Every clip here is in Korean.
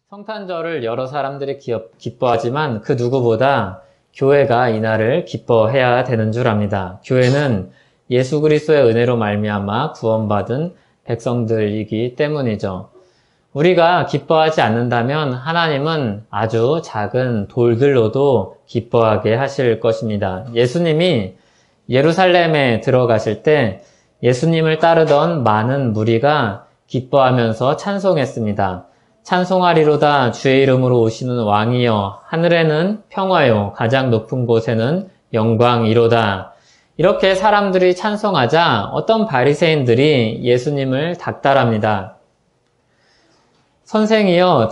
성탄절을 여러 사람들이 기뻐하지만 그 누구보다 교회가 이날을 기뻐해야 되는 줄 압니다. 교회는 예수 그리스도의 은혜로 말미암아 구원받은 백성들이기 때문이죠. 우리가 기뻐하지 않는다면 하나님은 아주 작은 돌들로도 기뻐하게 하실 것입니다. 예수님이 예루살렘에 들어가실 때 예수님을 따르던 많은 무리가 기뻐하면서 찬송했습니다. 찬송하리로다 주의 이름으로 오시는 왕이여, 하늘에는 평화요, 가장 높은 곳에는 영광이로다. 이렇게 사람들이 찬송하자 어떤 바리새인들이 예수님을 닥달합니다. 선생이여,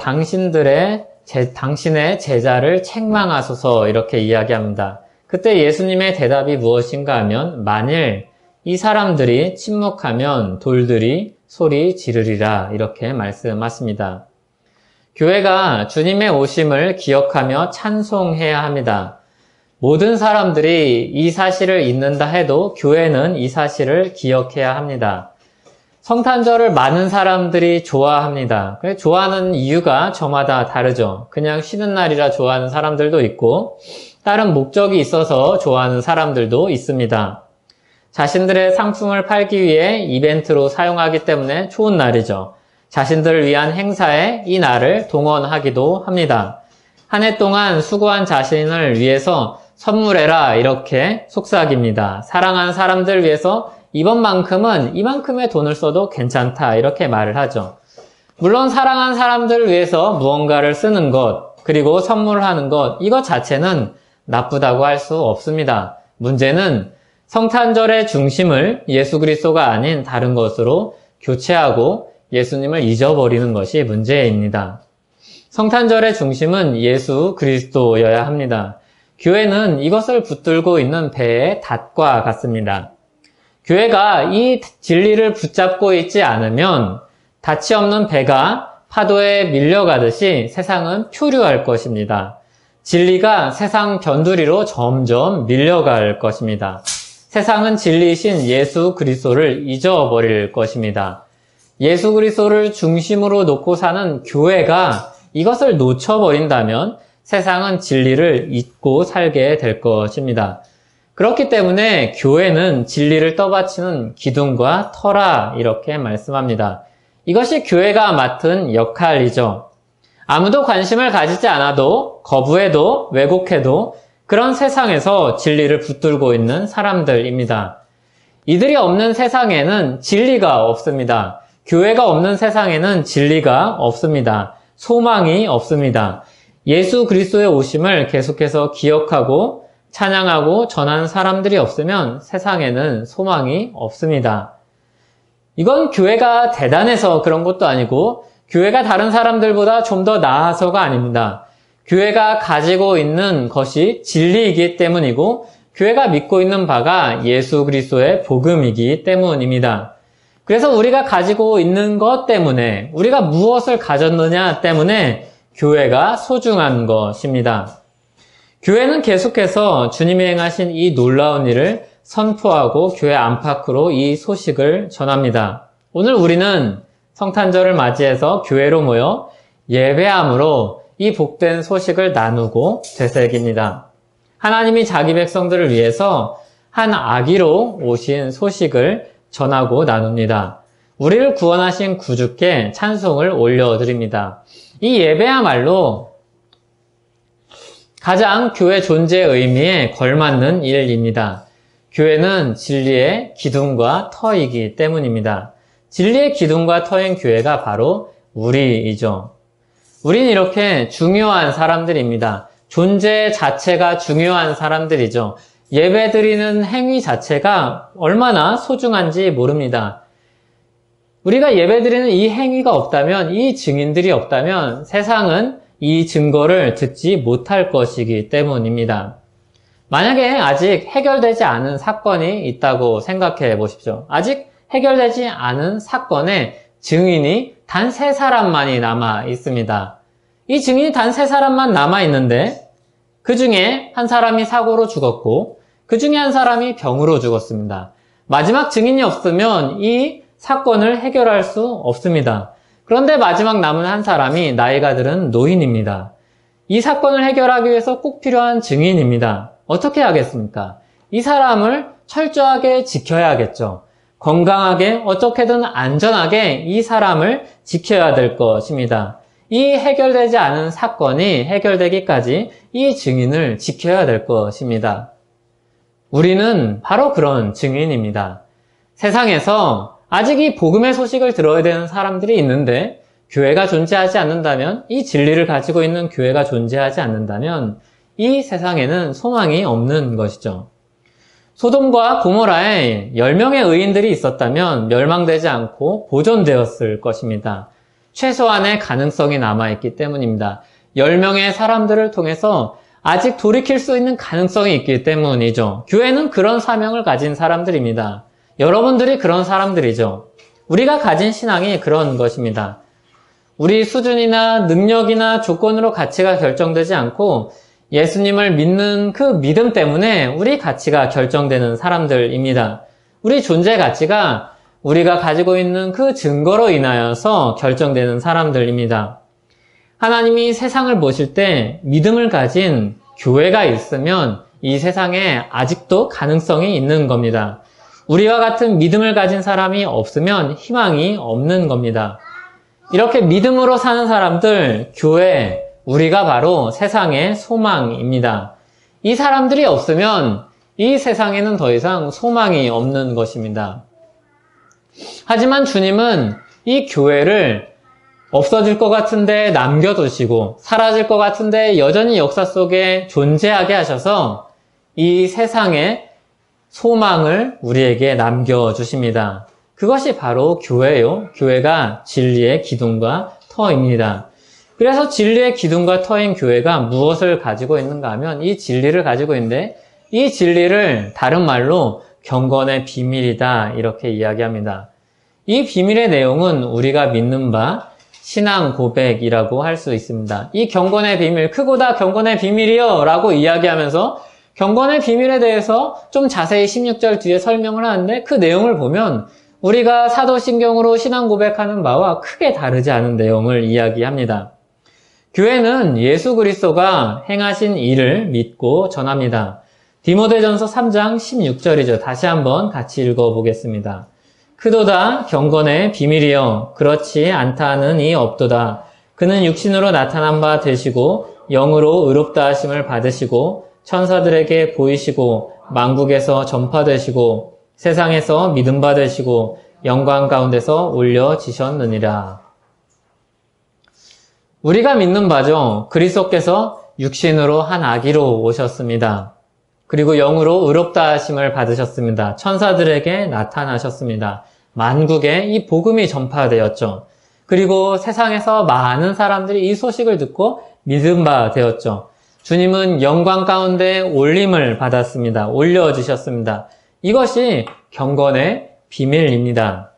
당신의 제자를 책망하소서, 이렇게 이야기합니다. 그때 예수님의 대답이 무엇인가 하면, 만일 이 사람들이 침묵하면 돌들이 소리 지르리라, 이렇게 말씀하십니다. 교회가 주님의 오심을 기억하며 찬송해야 합니다. 모든 사람들이 이 사실을 잊는다 해도 교회는 이 사실을 기억해야 합니다. 성탄절을 많은 사람들이 좋아합니다. 좋아하는 이유가 저마다 다르죠. 그냥 쉬는 날이라 좋아하는 사람들도 있고 다른 목적이 있어서 좋아하는 사람들도 있습니다. 자신들의 상품을 팔기 위해 이벤트로 사용하기 때문에 좋은 날이죠. 자신들을 위한 행사에 이 날을 동원하기도 합니다. 한 해 동안 수고한 자신을 위해서 선물해라, 이렇게 속삭입니다. 사랑하는 사람들을 위해서 이번만큼은 이만큼의 돈을 써도 괜찮다, 이렇게 말을 하죠. 물론 사랑하는 사람들을 위해서 무언가를 쓰는 것, 그리고 선물하는 것, 이것 자체는 나쁘다고 할 수 없습니다. 문제는 성탄절의 중심을 예수 그리스도가 아닌 다른 것으로 교체하고 예수님을 잊어버리는 것이 문제입니다. 성탄절의 중심은 예수 그리스도여야 합니다. 교회는 이것을 붙들고 있는 배의 닷과 같습니다. 교회가 이 진리를 붙잡고 있지 않으면 닻이 없는 배가 파도에 밀려가듯이 세상은 표류할 것입니다. 진리가 세상 변두리로 점점 밀려갈 것입니다. 세상은 진리이신 예수 그리스도를 잊어버릴 것입니다. 예수 그리스도를 중심으로 놓고 사는 교회가 이것을 놓쳐버린다면 세상은 진리를 잊고 살게 될 것입니다. 그렇기 때문에 교회는 진리를 떠받치는 기둥과 터라, 이렇게 말씀합니다. 이것이 교회가 맡은 역할이죠. 아무도 관심을 가지지 않아도, 거부해도, 왜곡해도 그런 세상에서 진리를 붙들고 있는 사람들입니다. 이들이 없는 세상에는 진리가 없습니다. 교회가 없는 세상에는 진리가 없습니다. 소망이 없습니다. 예수 그리스도의 오심을 계속해서 기억하고 찬양하고 전하는 사람들이 없으면 세상에는 소망이 없습니다. 이건 교회가 대단해서 그런 것도 아니고 교회가 다른 사람들보다 좀 더 나아서가 아닙니다. 교회가 가지고 있는 것이 진리이기 때문이고 교회가 믿고 있는 바가 예수 그리스도의 복음이기 때문입니다. 그래서 우리가 가지고 있는 것 때문에, 우리가 무엇을 가졌느냐 때문에 교회가 소중한 것입니다. 교회는 계속해서 주님이 행하신 이 놀라운 일을 선포하고 교회 안팎으로 이 소식을 전합니다. 오늘 우리는 성탄절을 맞이해서 교회로 모여 예배함으로 이 복된 소식을 나누고 되새깁니다. 하나님이 자기 백성들을 위해서 한 아기로 오신 소식을 전하고 나눕니다. 우리를 구원하신 구주께 찬송을 올려드립니다. 이 예배야말로 가장 교회 존재의 의미에 걸맞는 일입니다. 교회는 진리의 기둥과 터이기 때문입니다. 진리의 기둥과 터인 교회가 바로 우리이죠. 우린 이렇게 중요한 사람들입니다. 존재 자체가 중요한 사람들이죠. 예배드리는 행위 자체가 얼마나 소중한지 모릅니다. 우리가 예배드리는 이 행위가 없다면, 이 증인들이 없다면 세상은 이 증거를 듣지 못할 것이기 때문입니다. 만약에 아직 해결되지 않은 사건이 있다고 생각해 보십시오. 아직 해결되지 않은 사건에 증인이 단 3사람만이 남아 있습니다. 이 증인이 단 3사람만 남아 있는데 그 중에 한 사람이 사고로 죽었고 그 중에 한 사람이 병으로 죽었습니다. 마지막 증인이 없으면 이 사건을 해결할 수 없습니다. 그런데 마지막 남은 한 사람이 나이가 들은 노인입니다. 이 사건을 해결하기 위해서 꼭 필요한 증인입니다. 어떻게 하겠습니까? 이 사람을 철저하게 지켜야겠죠. 건강하게 어떻게든 안전하게 이 사람을 지켜야 될 것입니다. 이 해결되지 않은 사건이 해결되기까지 이 증인을 지켜야 될 것입니다. 우리는 바로 그런 증인입니다. 세상에서 아직 이 복음의 소식을 들어야 되는 사람들이 있는데 교회가 존재하지 않는다면, 이 진리를 가지고 있는 교회가 존재하지 않는다면 이 세상에는 소망이 없는 것이죠. 소돔과 고모라에 10명의 의인들이 있었다면 멸망되지 않고 보존되었을 것입니다. 최소한의 가능성이 남아있기 때문입니다. 10명의 사람들을 통해서 아직 돌이킬 수 있는 가능성이 있기 때문이죠. 교회는 그런 사명을 가진 사람들입니다. 여러분들이 그런 사람들이죠. 우리가 가진 신앙이 그런 것입니다. 우리 수준이나 능력이나 조건으로 가치가 결정되지 않고 예수님을 믿는 그 믿음 때문에 우리 가치가 결정되는 사람들입니다. 우리 존재 가치가 우리가 가지고 있는 그 증거로 인하여서 결정되는 사람들입니다. 하나님이 세상을 보실 때 믿음을 가진 교회가 있으면 이 세상에 아직도 가능성이 있는 겁니다. 우리와 같은 믿음을 가진 사람이 없으면 희망이 없는 겁니다. 이렇게 믿음으로 사는 사람들, 교회, 우리가 바로 세상의 소망입니다. 이 사람들이 없으면 이 세상에는 더 이상 소망이 없는 것입니다. 하지만 주님은 이 교회를 없어질 것 같은데 남겨두시고 사라질 것 같은데 여전히 역사 속에 존재하게 하셔서 이 세상의 소망을 우리에게 남겨주십니다. 그것이 바로 교회요. 교회가 진리의 기둥과 터입니다. 그래서 진리의 기둥과 터인 교회가 무엇을 가지고 있는가 하면 이 진리를 가지고 있는데, 이 진리를 다른 말로 경건의 비밀이다 이렇게 이야기합니다. 이 비밀의 내용은 우리가 믿는 바 신앙 고백이라고 할 수 있습니다. 이 경건의 비밀, 크고다 경건의 비밀이요 라고 이야기하면서 경건의 비밀에 대해서 좀 자세히 16절 뒤에 설명을 하는데, 그 내용을 보면 우리가 사도신경으로 신앙 고백하는 바와 크게 다르지 않은 내용을 이야기합니다. 교회는 예수 그리스도가 행하신 일을 믿고 전합니다. 디모데전서 3장 16절이죠. 다시 한번 같이 읽어보겠습니다. 크도다 경건의 비밀이여 그렇지 않다는 이 없도다. 그는 육신으로 나타난 바 되시고 영으로 의롭다 하심을 받으시고 천사들에게 보이시고 만국에서 전파되시고 세상에서 믿음 받으시고 영광 가운데서 올려지셨느니라. 우리가 믿는 바죠. 그리스도께서 육신으로 한 아기로 오셨습니다. 그리고 영으로 의롭다 하심을 받으셨습니다. 천사들에게 나타나셨습니다. 만국에 이 복음이 전파되었죠. 그리고 세상에서 많은 사람들이 이 소식을 듣고 믿음 바 되었죠. 주님은 영광 가운데 올림을 받았습니다. 올려주셨습니다. 이것이 경건의 비밀입니다.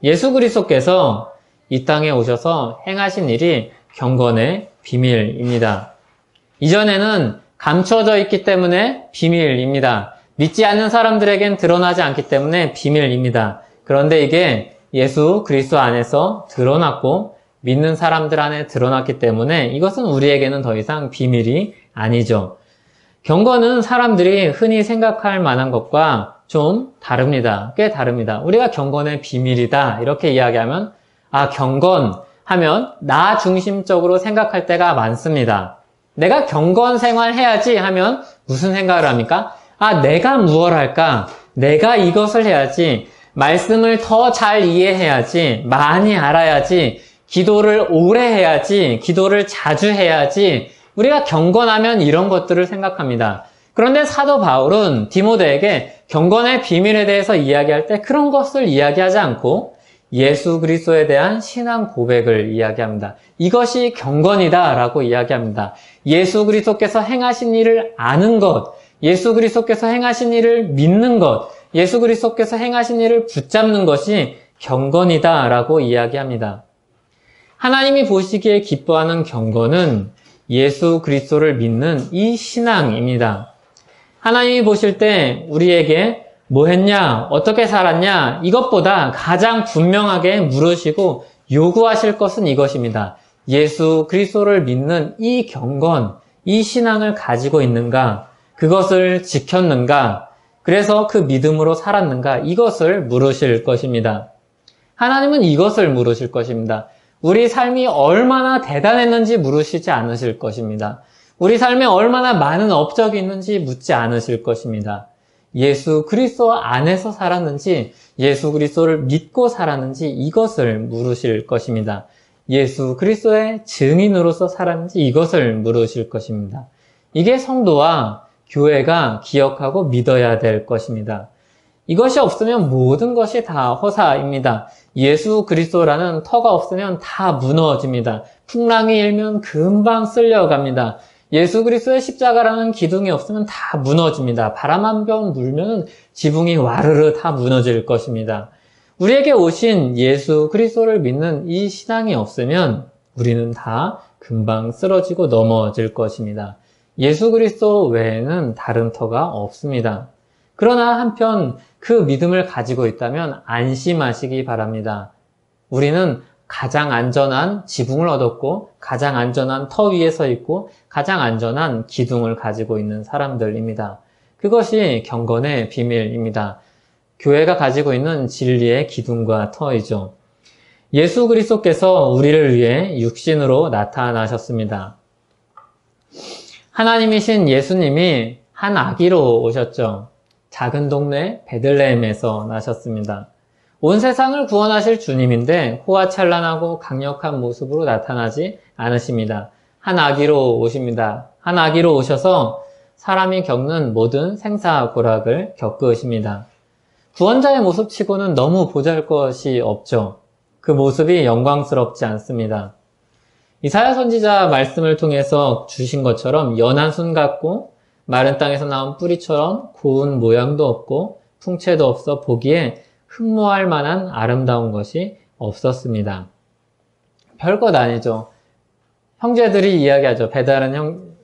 예수 그리스도께서 이 땅에 오셔서 행하신 일이 경건의 비밀입니다. 이전에는 감춰져 있기 때문에 비밀입니다. 믿지 않는 사람들에겐 드러나지 않기 때문에 비밀입니다. 그런데 이게 예수 그리스도 안에서 드러났고 믿는 사람들 안에 드러났기 때문에 이것은 우리에게는 더 이상 비밀이 아니죠. 경건은 사람들이 흔히 생각할 만한 것과 좀 다릅니다. 꽤 다릅니다. 우리가 경건의 비밀이다 이렇게 이야기하면 경건 하면 나 중심적으로 생각할 때가 많습니다. 내가 경건 생활 해야지 하면 무슨 생각을 합니까? 내가 무엇 할까? 내가 이것을 해야지. 말씀을 더 잘 이해해야지. 많이 알아야지. 기도를 오래 해야지. 기도를 자주 해야지. 우리가 경건하면 이런 것들을 생각합니다. 그런데 사도 바울은 디모데에게 경건의 비밀에 대해서 이야기할 때 그런 것을 이야기하지 않고 예수 그리스도에 대한 신앙 고백을 이야기합니다. 이것이 경건이다라고 이야기합니다. 예수 그리스도께서 행하신 일을 아는 것, 예수 그리스도께서 행하신 일을 믿는 것, 예수 그리스도께서 행하신 일을 붙잡는 것이 경건이다라고 이야기합니다. 하나님이 보시기에 기뻐하는 경건은 예수 그리스도를 믿는 이 신앙입니다. 하나님이 보실 때 우리에게 뭐 했냐, 어떻게 살았냐, 이것보다 가장 분명하게 물으시고 요구하실 것은 이것입니다. 예수 그리스도를 믿는 이 경건, 이 신앙을 가지고 있는가? 그것을 지켰는가? 그래서 그 믿음으로 살았는가? 이것을 물으실 것입니다. 하나님은 이것을 물으실 것입니다. 우리 삶이 얼마나 대단했는지 물으시지 않으실 것입니다. 우리 삶에 얼마나 많은 업적이 있는지 묻지 않으실 것입니다. 예수 그리스도 안에서 살았는지, 예수 그리스도를 믿고 살았는지 이것을 물으실 것입니다. 예수 그리스도의 증인으로서 살았는지 이것을 물으실 것입니다. 이게 성도와 교회가 기억하고 믿어야 될 것입니다. 이것이 없으면 모든 것이 다 허사입니다. 예수 그리스도라는 터가 없으면 다 무너집니다. 풍랑이 일면 금방 쓸려갑니다. 예수 그리스도의 십자가라는 기둥이 없으면 다 무너집니다. 바람 한 번 불면 지붕이 와르르 다 무너질 것입니다. 우리에게 오신 예수 그리스도를 믿는 이 신앙이 없으면 우리는 다 금방 쓰러지고 넘어질 것입니다. 예수 그리스도 외에는 다른 터가 없습니다. 그러나 한편 그 믿음을 가지고 있다면 안심하시기 바랍니다. 우리는 가장 안전한 지붕을 얻었고 가장 안전한 터 위에 서 있고 가장 안전한 기둥을 가지고 있는 사람들입니다. 그것이 경건의 비밀입니다. 교회가 가지고 있는 진리의 기둥과 터이죠. 예수 그리스도께서 우리를 위해 육신으로 나타나셨습니다. 하나님이신 예수님이 한 아기로 오셨죠. 작은 동네 베들레헴에서 나셨습니다. 온 세상을 구원하실 주님인데 호화찬란하고 강력한 모습으로 나타나지 않으십니다. 한 아기로 오십니다. 한 아기로 오셔서 사람이 겪는 모든 생사고락을 겪으십니다. 구원자의 모습치고는 너무 보잘것이 없죠. 그 모습이 영광스럽지 않습니다. 이사야 선지자 말씀을 통해서 주신 것처럼 연한 순 같고 마른 땅에서 나온 뿌리처럼 고운 모양도 없고 풍채도 없어 보기에 흠모할 만한 아름다운 것이 없었습니다. 별것 아니죠. 형제들이 이야기하죠. 배는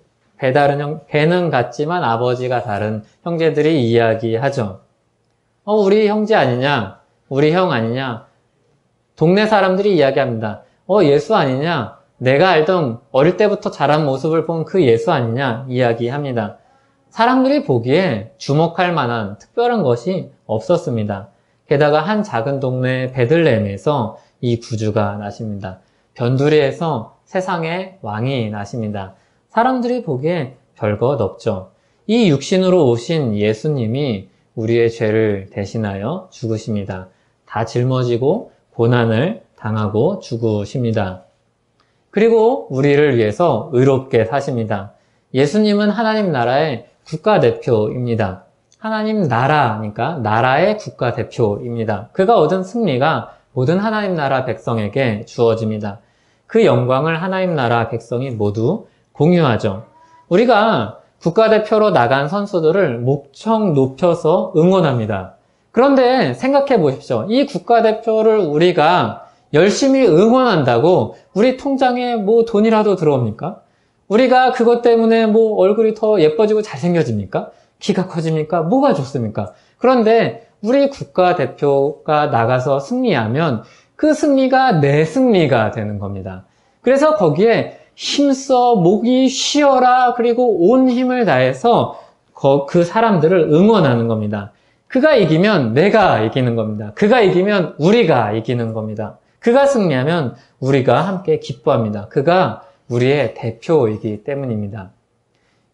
같지만 아버지가 다른 형제들이 이야기하죠. 우리 형제 아니냐? 우리 형 아니냐? 동네 사람들이 이야기합니다. 예수 아니냐? 내가 알던 어릴 때부터 자란 모습을 본 그 예수 아니냐? 이야기합니다. 사람들이 보기에 주목할 만한 특별한 것이 없었습니다. 게다가 한 작은 동네 베들레헴에서 이 구주가 나십니다. 변두리에서 세상의 왕이 나십니다. 사람들이 보기에 별것 없죠. 이 육신으로 오신 예수님이 우리의 죄를 대신하여 죽으십니다. 다 짊어지고 고난을 당하고 죽으십니다. 그리고 우리를 위해서 의롭게 사십니다. 예수님은 하나님 나라의 국가대표입니다. 하나님 나라니까 나라의 국가대표입니다. 그가 얻은 승리가 모든 하나님 나라 백성에게 주어집니다. 그 영광을 하나님 나라 백성이 모두 공유하죠. 우리가 국가대표로 나간 선수들을 목청 높여서 응원합니다. 그런데 생각해 보십시오. 이 국가대표를 우리가 열심히 응원한다고 우리 통장에 뭐 돈이라도 들어옵니까? 우리가 그것 때문에 뭐 얼굴이 더 예뻐지고 잘생겨집니까? 키가 커집니까? 뭐가 좋습니까? 그런데 우리 국가대표가 나가서 승리하면 그 승리가 내 승리가 되는 겁니다. 그래서 거기에 힘써 목이 쉬어라 그리고 온 힘을 다해서 그 사람들을 응원하는 겁니다. 그가 이기면 내가 이기는 겁니다. 그가 이기면 우리가 이기는 겁니다. 그가 승리하면 우리가 함께 기뻐합니다. 그가 우리의 대표이기 때문입니다.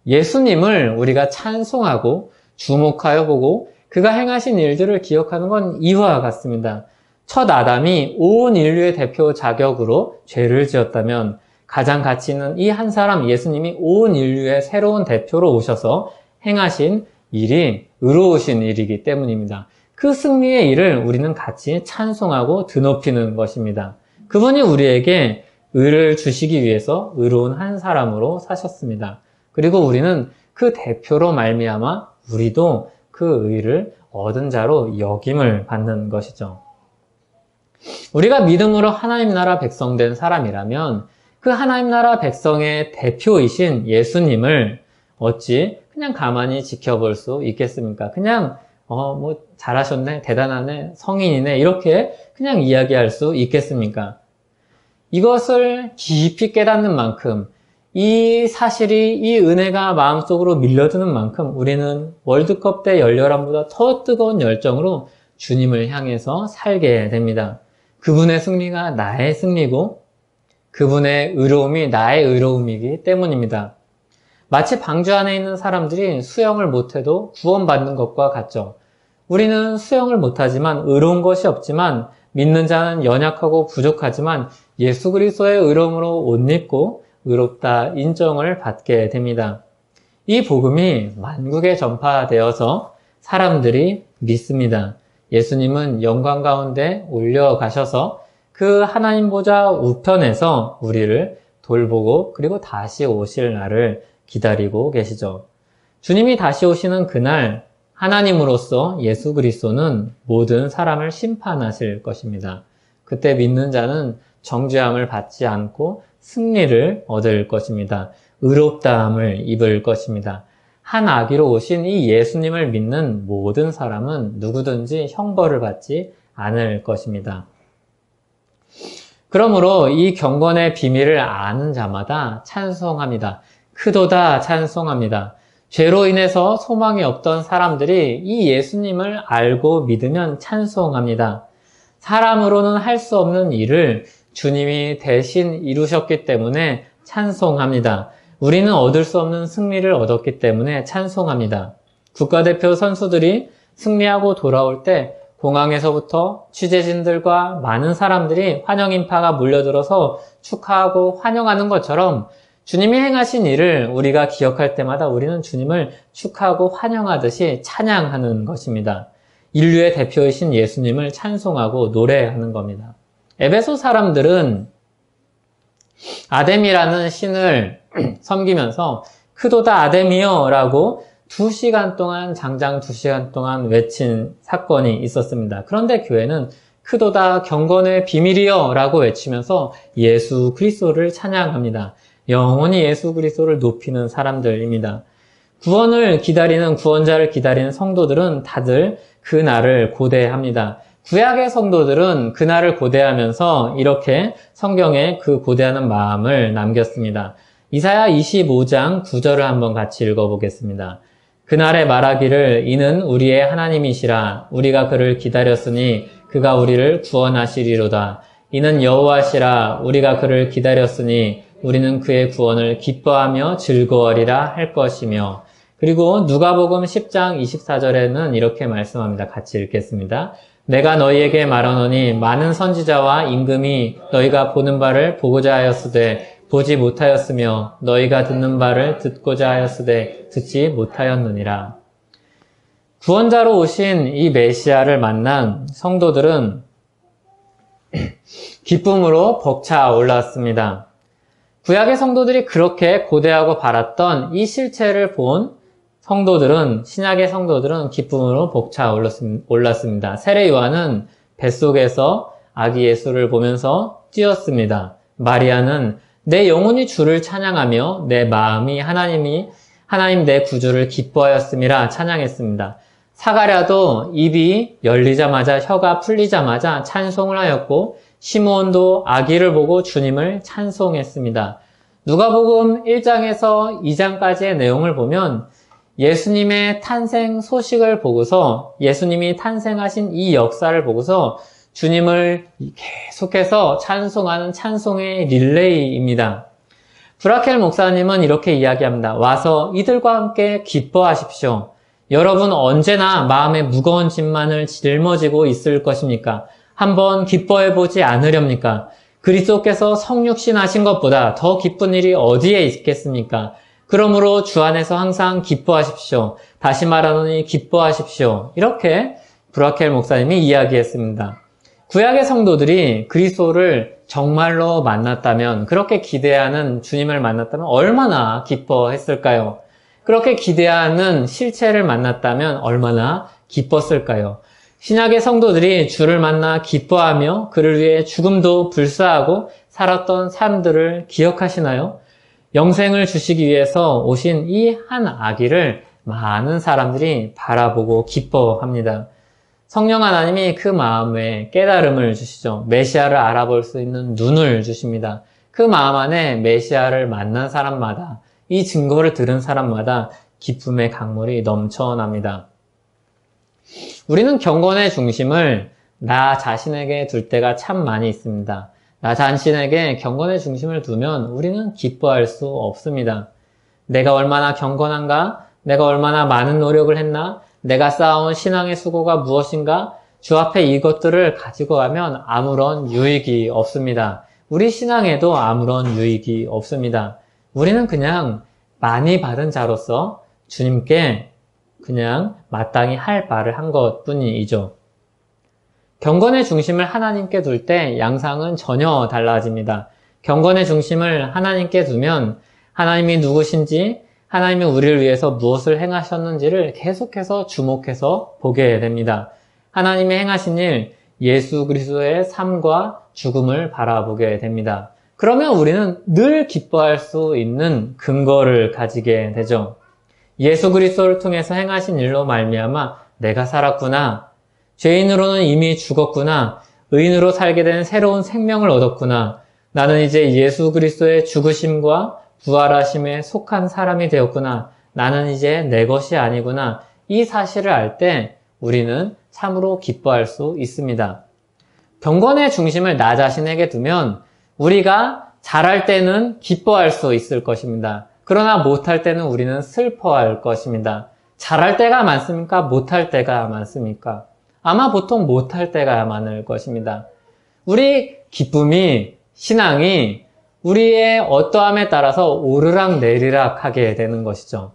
예수님을 우리가 찬송하고 주목하여 보고 그가 행하신 일들을 기억하는 건 이와 같습니다. 첫 아담이 온 인류의 대표 자격으로 죄를 지었다면 가장 가치 있는 이 한 사람 예수님이 온 인류의 새로운 대표로 오셔서 행하신 일이 의로우신 일이기 때문입니다. 그 승리의 일을 우리는 같이 찬송하고 드높이는 것입니다. 그분이 우리에게 의를 주시기 위해서 의로운 한 사람으로 사셨습니다. 그리고 우리는 그 대표로 말미암아 우리도 그 의를 얻은 자로 역임을 받는 것이죠. 우리가 믿음으로 하나님 나라 백성 된 사람이라면 그 하나님 나라 백성의 대표이신 예수님을 어찌 그냥 가만히 지켜볼 수 있겠습니까? 그냥 뭐 잘하셨네, 대단하네, 성인이네 이렇게 그냥 이야기할 수 있겠습니까? 이것을 깊이 깨닫는 만큼, 이 사실이, 이 은혜가 마음속으로 밀려드는 만큼 우리는 월드컵 때 열렬함보다 더 뜨거운 열정으로 주님을 향해서 살게 됩니다. 그분의 승리가 나의 승리고 그분의 의로움이 나의 의로움이기 때문입니다. 마치 방주 안에 있는 사람들이 수영을 못해도 구원받는 것과 같죠. 우리는 수영을 못하지만 의로운 것이 없지만 믿는 자는 연약하고 부족하지만 예수 그리스도의 의로움으로 옷 입고 의롭다 인정을 받게 됩니다. 이 복음이 만국에 전파되어서 사람들이 믿습니다. 예수님은 영광 가운데 올려가셔서 그 하나님 보좌 우편에서 우리를 돌보고 그리고 다시 오실 날을 기다리고 계시죠. 주님이 다시 오시는 그날 하나님으로서 예수 그리스도는 모든 사람을 심판하실 것입니다. 그때 믿는 자는 정죄함을 받지 않고 승리를 얻을 것입니다. 의롭다함을 입을 것입니다. 한 아기로 오신 이 예수님을 믿는 모든 사람은 누구든지 형벌을 받지 않을 것입니다. 그러므로 이 경건의 비밀을 아는 자마다 찬송합니다. 크도다 찬송합니다. 죄로 인해서 소망이 없던 사람들이 이 예수님을 알고 믿으면 찬송합니다. 사람으로는 할 수 없는 일을 주님이 대신 이루셨기 때문에 찬송합니다. 우리는 얻을 수 없는 승리를 얻었기 때문에 찬송합니다. 국가대표 선수들이 승리하고 돌아올 때 공항에서부터 취재진들과 많은 사람들이 환영 인파가 몰려들어서 축하하고 환영하는 것처럼 주님이 행하신 일을 우리가 기억할 때마다 우리는 주님을 축하하고 환영하듯이 찬양하는 것입니다. 인류의 대표이신 예수님을 찬송하고 노래하는 겁니다. 에베소 사람들은 아데미라는 신을 섬기면서 크도다 아데미여 라고 2시간 동안 장장 2시간 동안 외친 사건이 있었습니다. 그런데 교회는 크도다 경건의 비밀이여 라고 외치면서 예수 그리스도를 찬양합니다. 영원히 예수 그리스도를 높이는 사람들입니다. 구원을 기다리는 구원자를 기다리는 성도들은 다들 그 날을 고대합니다. 구약의 성도들은 그날을 고대하면서 이렇게 성경에 그 고대하는 마음을 남겼습니다. 이사야 25장 9절을 한번 같이 읽어보겠습니다. 그날에 말하기를 이는 우리의 하나님이시라 우리가 그를 기다렸으니 그가 우리를 구원하시리로다. 이는 여호와시라 우리가 그를 기다렸으니 우리는 그의 구원을 기뻐하며 즐거워하리라 할 것이며. 그리고 누가복음 10장 24절에는 이렇게 말씀합니다. 같이 읽겠습니다. 내가 너희에게 말하노니 많은 선지자와 임금이 너희가 보는 바를 보고자 하였으되 보지 못하였으며 너희가 듣는 바를 듣고자 하였으되 듣지 못하였느니라. 구원자로 오신 이 메시아를 만난 성도들은 기쁨으로 벅차 올랐습니다. 구약의 성도들이 그렇게 고대하고 바랐던 이 실체를 본 성도들은, 신약의 성도들은 기쁨으로 벅차 올랐습니다. 세례 요한은 뱃속에서 아기 예수를 보면서 뛰었습니다. 마리아는 내 영혼이 주를 찬양하며 내 마음이 하나님 내 구주를 기뻐하였음이라 찬양했습니다. 사가랴도 입이 열리자마자 혀가 풀리자마자 찬송을 하였고 시므온도 아기를 보고 주님을 찬송했습니다. 누가복음 1장에서 2장까지의 내용을 보면 예수님의 탄생 소식을 보고서 예수님이 탄생하신 이 역사를 보고서 주님을 계속해서 찬송하는 찬송의 릴레이입니다. 브라켈 목사님은 이렇게 이야기합니다. 와서 이들과 함께 기뻐하십시오. 여러분 언제나 마음에 무거운 짐만을 짊어지고 있을 것입니까? 한번 기뻐해보지 않으렵니까? 그리스도께서 성육신 하신 것보다 더 기쁜 일이 어디에 있겠습니까? 그러므로 주 안에서 항상 기뻐하십시오. 다시 말하노니 기뻐하십시오. 이렇게 브라켈 목사님이 이야기했습니다. 구약의 성도들이 그리스도를 정말로 만났다면, 그렇게 기대하는 주님을 만났다면 얼마나 기뻐했을까요? 그렇게 기대하는 실체를 만났다면 얼마나 기뻤을까요? 신약의 성도들이 주를 만나 기뻐하며 그를 위해 죽음도 불사하고 살았던 삶들을 기억하시나요? 영생을 주시기 위해서 오신 이 한 아기를 많은 사람들이 바라보고 기뻐합니다. 성령 하나님이 그 마음에 깨달음을 주시죠. 메시아를 알아볼 수 있는 눈을 주십니다. 그 마음 안에 메시아를 만난 사람마다, 이 증거를 들은 사람마다 기쁨의 강물이 넘쳐납니다. 우리는 경건의 중심을 나 자신에게 둘 때가 참 많이 있습니다. 나 자신에게 경건의 중심을 두면 우리는 기뻐할 수 없습니다. 내가 얼마나 경건한가? 내가 얼마나 많은 노력을 했나? 내가 쌓아온 신앙의 수고가 무엇인가? 주 앞에 이것들을 가지고 가면 아무런 유익이 없습니다. 우리 신앙에도 아무런 유익이 없습니다. 우리는 그냥 많이 받은 자로서 주님께 그냥 마땅히 할 바를 한 것뿐이죠. 경건의 중심을 하나님께 둘 때 양상은 전혀 달라집니다. 경건의 중심을 하나님께 두면 하나님이 누구신지, 하나님이 우리를 위해서 무엇을 행하셨는지를 계속해서 주목해서 보게 됩니다. 하나님이 행하신 일, 예수 그리스도의 삶과 죽음을 바라보게 됩니다. 그러면 우리는 늘 기뻐할 수 있는 근거를 가지게 되죠. 예수 그리스도를 통해서 행하신 일로 말미암아 내가 살았구나. 죄인으로는 이미 죽었구나. 의인으로 살게 된 새로운 생명을 얻었구나. 나는 이제 예수 그리스도의 죽으심과 부활하심에 속한 사람이 되었구나. 나는 이제 내 것이 아니구나. 이 사실을 알 때 우리는 참으로 기뻐할 수 있습니다. 경건의 중심을 나 자신에게 두면 우리가 잘할 때는 기뻐할 수 있을 것입니다. 그러나 못할 때는 우리는 슬퍼할 것입니다. 잘할 때가 많습니까? 못할 때가 많습니까? 아마 보통 못할 때가 많을 것입니다. 우리 기쁨이, 신앙이 우리의 어떠함에 따라서 오르락 내리락 하게 되는 것이죠.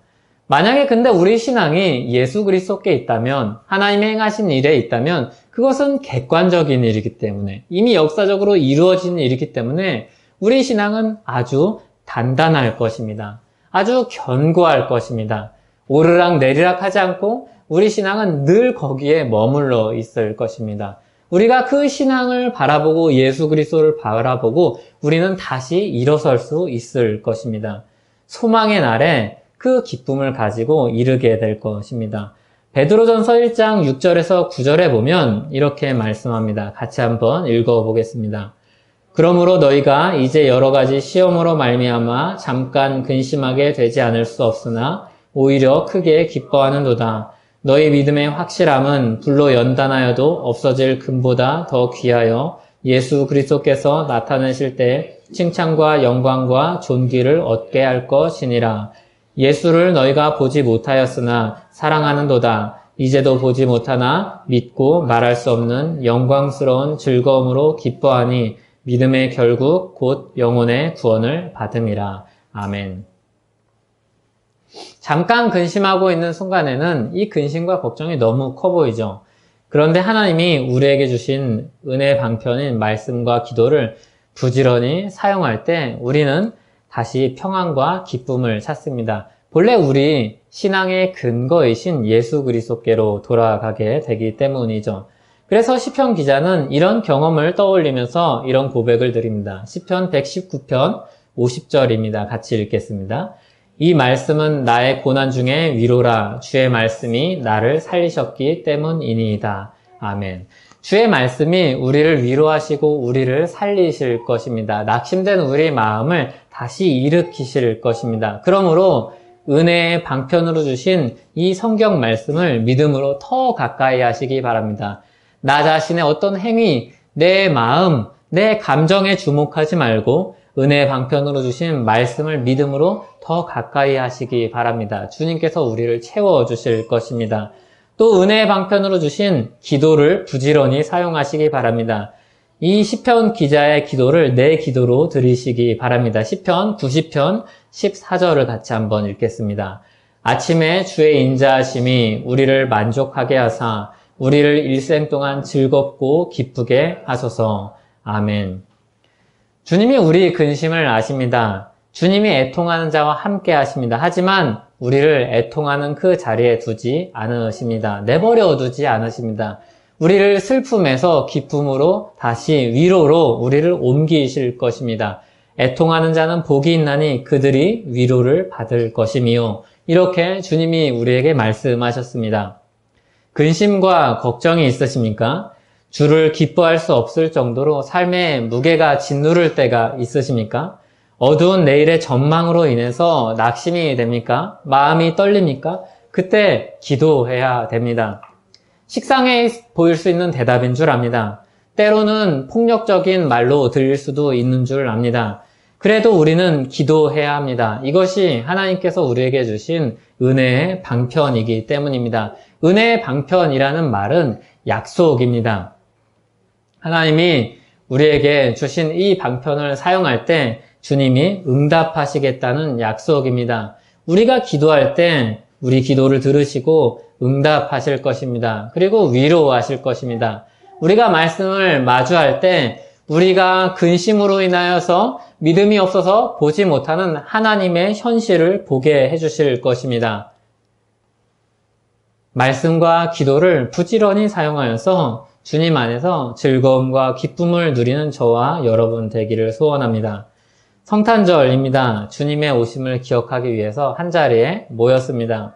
만약에 근데 우리 신앙이 예수 그리스도께 있다면, 하나님의 행하신 일에 있다면 그것은 객관적인 일이기 때문에, 이미 역사적으로 이루어진 일이기 때문에 우리 신앙은 아주 단단할 것입니다. 아주 견고할 것입니다. 오르락 내리락 하지 않고 우리 신앙은 늘 거기에 머물러 있을 것입니다. 우리가 그 신앙을 바라보고 예수 그리스도를 바라보고 우리는 다시 일어설 수 있을 것입니다. 소망의 날에 그 기쁨을 가지고 이르게 될 것입니다. 베드로전서 1장 6절에서 9절에 보면 이렇게 말씀합니다. 같이 한번 읽어보겠습니다. 그러므로 너희가 이제 여러 가지 시험으로 말미암아 잠깐 근심하게 되지 않을 수 없으나 오히려 크게 기뻐하는도다. 너희 믿음의 확실함은 불로 연단하여도 없어질 금보다 더 귀하여 예수 그리스도께서 나타내실 때 칭찬과 영광과 존귀를 얻게 할 것이니라. 예수를 너희가 보지 못하였으나 사랑하는도다. 이제도 보지 못하나 믿고 말할 수 없는 영광스러운 즐거움으로 기뻐하니 믿음의 결국 곧 영혼의 구원을 받음이라. 아멘. 잠깐 근심하고 있는 순간에는 이 근심과 걱정이 너무 커 보이죠. 그런데 하나님이 우리에게 주신 은혜의 방편인 말씀과 기도를 부지런히 사용할 때 우리는 다시 평안과 기쁨을 찾습니다. 본래 우리 신앙의 근거이신 예수 그리스도께로 돌아가게 되기 때문이죠. 그래서 시편 기자는 이런 경험을 떠올리면서 이런 고백을 드립니다. 시편 119편 50절입니다. 같이 읽겠습니다. 이 말씀은 나의 고난 중에 위로라. 주의 말씀이 나를 살리셨기 때문이니이다. 아멘. 주의 말씀이 우리를 위로하시고 우리를 살리실 것입니다. 낙심된 우리의 마음을 다시 일으키실 것입니다. 그러므로 은혜의 방편으로 주신 이 성경 말씀을 믿음으로 더 가까이 하시기 바랍니다. 나 자신의 어떤 행위, 내 마음, 내 감정에 주목하지 말고 은혜의 방편으로 주신 말씀을 믿음으로 더 가까이 하시기 바랍니다. 주님께서 우리를 채워주실 것입니다. 또 은혜의 방편으로 주신 기도를 부지런히 사용하시기 바랍니다. 이 시편 기자의 기도를 내 기도로 들으시기 바랍니다. 시편 90편 14절을 같이 한번 읽겠습니다. 아침에 주의 인자하심이 우리를 만족하게 하사 우리를 일생 동안 즐겁고 기쁘게 하소서. 아멘. 주님이 우리 근심을 아십니다. 주님이 애통하는 자와 함께 하십니다. 하지만 우리를 애통하는 그 자리에 두지 않으십니다. 내버려 두지 않으십니다. 우리를 슬픔에서 기쁨으로 다시 위로로 우리를 옮기실 것입니다. 애통하는 자는 복이 있나니 그들이 위로를 받을 것이미요. 이렇게 주님이 우리에게 말씀하셨습니다. 근심과 걱정이 있으십니까? 주를 기뻐할 수 없을 정도로 삶에 무게가 짓누를 때가 있으십니까? 어두운 내일의 전망으로 인해서 낙심이 됩니까? 마음이 떨립니까? 그때 기도해야 됩니다. 식상해 보일 수 있는 대답인 줄 압니다. 때로는 폭력적인 말로 들릴 수도 있는 줄 압니다. 그래도 우리는 기도해야 합니다. 이것이 하나님께서 우리에게 주신 은혜의 방편이기 때문입니다. 은혜의 방편이라는 말은 약속입니다. 하나님이 우리에게 주신 이 방편을 사용할 때 주님이 응답하시겠다는 약속입니다. 우리가 기도할 때 우리 기도를 들으시고 응답하실 것입니다. 그리고 위로하실 것입니다. 우리가 말씀을 마주할 때 우리가 근심으로 인하여서 믿음이 없어서 보지 못하는 하나님의 현실을 보게 해주실 것입니다. 말씀과 기도를 부지런히 사용하여서 주님 안에서 즐거움과 기쁨을 누리는 저와 여러분 되기를 소원합니다. 성탄절입니다. 주님의 오심을 기억하기 위해서 한자리에 모였습니다.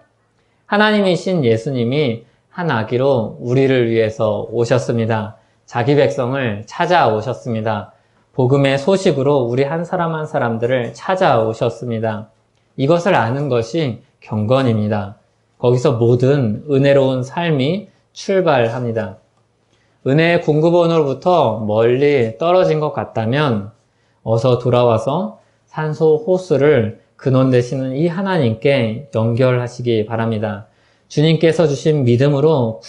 하나님이신 예수님이 한 아기로 우리를 위해서 오셨습니다. 자기 백성을 찾아오셨습니다. 복음의 소식으로 우리 한 사람 한 사람들을 찾아오셨습니다. 이것을 아는 것이 경건입니다. 거기서 모든 은혜로운 삶이 출발합니다. 은혜의 공급원으로부터 멀리 떨어진 것 같다면 어서 돌아와서 산소 호스를 근원 되시는 이 하나님께 연결하시기 바랍니다. 주님께서 주신 믿음으로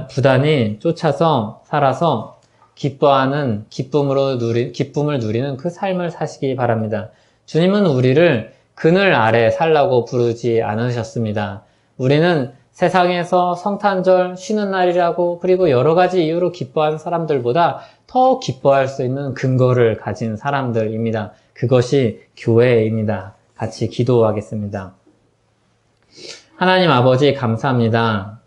부단히 쫓아서 살아서 기뻐하는 기쁨을 누리는 그 삶을 사시기 바랍니다. 주님은 우리를 그늘 아래 살라고 부르지 않으셨습니다. 우리는 세상에서 성탄절 쉬는 날이라고 그리고 여러 가지 이유로 기뻐하는 사람들보다 더 기뻐할 수 있는 근거를 가진 사람들입니다. 그것이 교회입니다. 같이 기도하겠습니다. 하나님 아버지 감사합니다.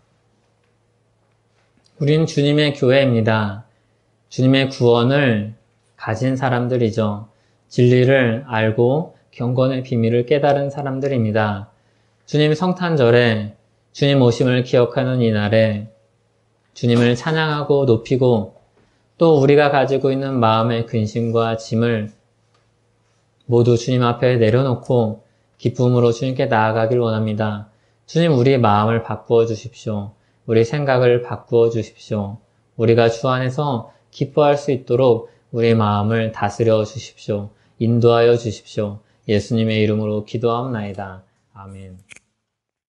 우린 주님의 교회입니다. 주님의 구원을 가진 사람들이죠. 진리를 알고 경건의 비밀을 깨달은 사람들입니다. 주님 성탄절에 주님 오심을 기억하는 이날에 주님을 찬양하고 높이고 또 우리가 가지고 있는 마음의 근심과 짐을 모두 주님 앞에 내려놓고 기쁨으로 주님께 나아가길 원합니다. 주님 우리의 마음을 바꾸어 주십시오. 우리 생각을 바꾸어 주십시오. 우리가 주 안에서 기뻐할 수 있도록 우리의 마음을 다스려 주십시오. 인도하여 주십시오. 예수님의 이름으로 기도하옵나이다. 아멘.